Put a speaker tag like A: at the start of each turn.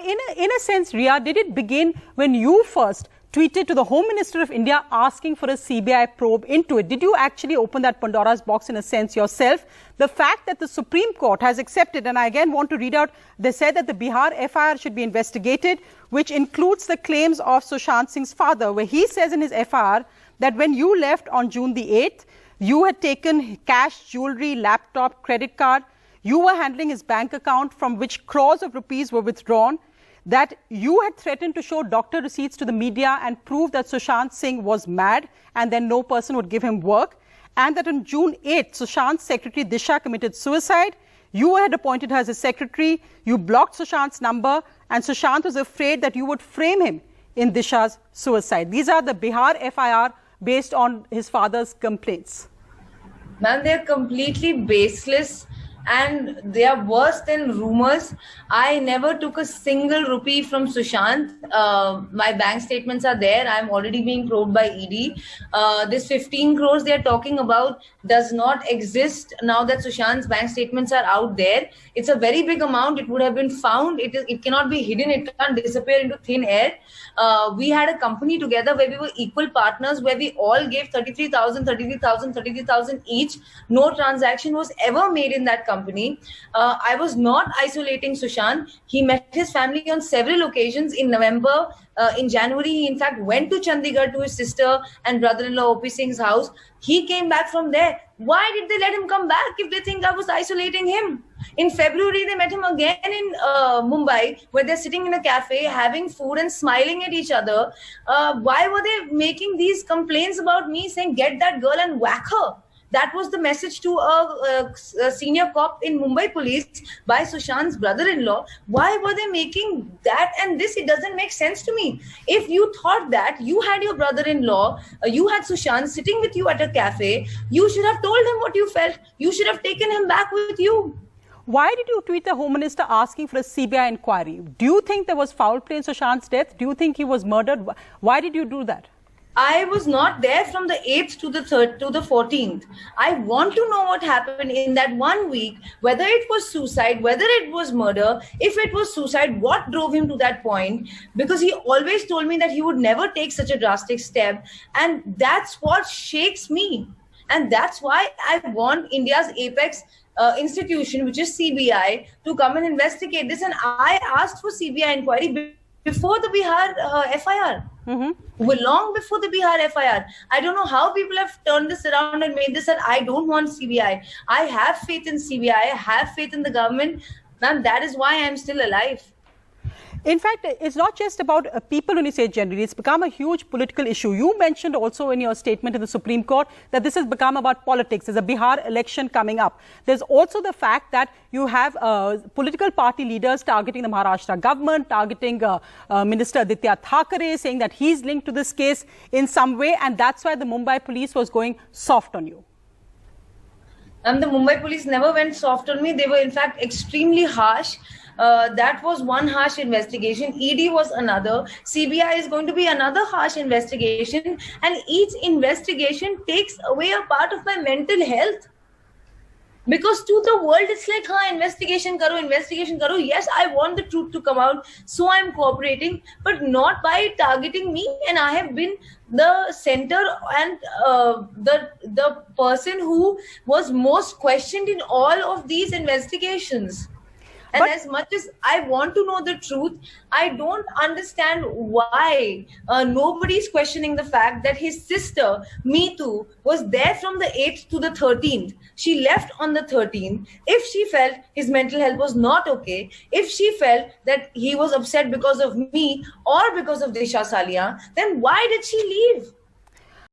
A: in a sense, Ria, did it begin when you first tweeted to the Home Minister of India asking for a CBI probe into it? Did you actually open that Pandora's box in a sense yourself? The fact that the Supreme Court has accepted, and I again want to read out, they said that the Bihar FIR should be investigated, which includes the claims of Sushant Singh's father, where he says in his FIR that when you left on June the 8th, you had taken cash, jewelry, laptop, credit card. You were handling his bank account from which crores of rupees were withdrawn, that you had threatened to show doctor receipts to the media and prove that Sushant Singh was mad and then no person would give him work, and that on June 8th, Sushant's secretary Disha committed suicide. You had appointed her as a secretary, you blocked Sushant's number, and Sushant was afraid that you would frame him in Disha's suicide. These are the Bihar FIR based on his father's complaints.
B: Ma'am, they're completely baseless and they are worse than rumors. I never took a single rupee from Sushant. My bank statements are there. I'm already being probed by ED. This 15 crores they're talking about does not exist now that Sushant's bank statements are out there. It's a very big amount. It would have been found. It cannot be hidden. It can't disappear into thin air. We had a company together where we were equal partners, where we all gave 33,000 each. No transaction was ever made in that company. I was not isolating Sushant. He met his family on several occasions in November. In January, he in fact went to Chandigarh to his sister and brother-in-law O.P. Singh's house. He came back from there. Why did they let him come back if they think I was isolating him? In February, they met him again in Mumbai, where they're sitting in a cafe, having food and smiling at each other. Why were they making these complaints about me, saying, get that girl and whack her? That was the message to a senior cop in Mumbai police by Sushant's brother-in-law. Why were they making that and this? It doesn't make sense to me. If you thought that you had your brother-in-law, you had Sushant sitting with you at a cafe, you should have told him what you felt. You should have taken him back with you.
A: Why did you tweet the Home Minister asking for a CBI inquiry? Do you think there was foul play in Sushant's death? Do you think he was murdered? Why did you do that?
B: I was not there from the 8th to the 14th. I want to know what happened in that 1 week, whether it was suicide, whether it was murder. If it was suicide, what drove him to that point? Because he always told me that he would never take such a drastic step. And that's what shakes me. And that's why I want India's apex institution, which is CBI, to come and investigate this. And I asked for CBI inquiry before the Bihar FIR. Long before the Bihar FIR. I don't know how people have turned this around and made this that I don't want CBI. I have faith in CBI. I have faith in the government. Ma'am, that is why I'm still alive.
A: In fact, it's not just about people when you say generally, it's become a huge political issue. You mentioned also in your statement in the Supreme Court that this has become about politics. There's a Bihar election coming up. There's also the fact that you have political party leaders targeting the Maharashtra government, targeting Minister Aditya Thackeray, saying that he's linked to this case in some way, and that's why the Mumbai police was going soft on you.
B: The Mumbai police never went soft on me. They were in fact extremely harsh. That was one harsh investigation. ED was another. CBI is going to be another harsh investigation. And each investigation takes away a part of my mental health. Because to the world, it's like, investigation karo, investigation karo. Yes, I want the truth to come out. So I'm cooperating, but not by targeting me. And I have been the center and the person who was most questioned in all of these investigations. And as much as I want to know the truth, I don't understand why nobody's questioning the fact that his sister, Meetu, was there from the 8th to the 13th. She left on the 13th. If she felt his mental health was not okay, if she felt that he was upset because of me or because of Disha Salian, then why did she leave?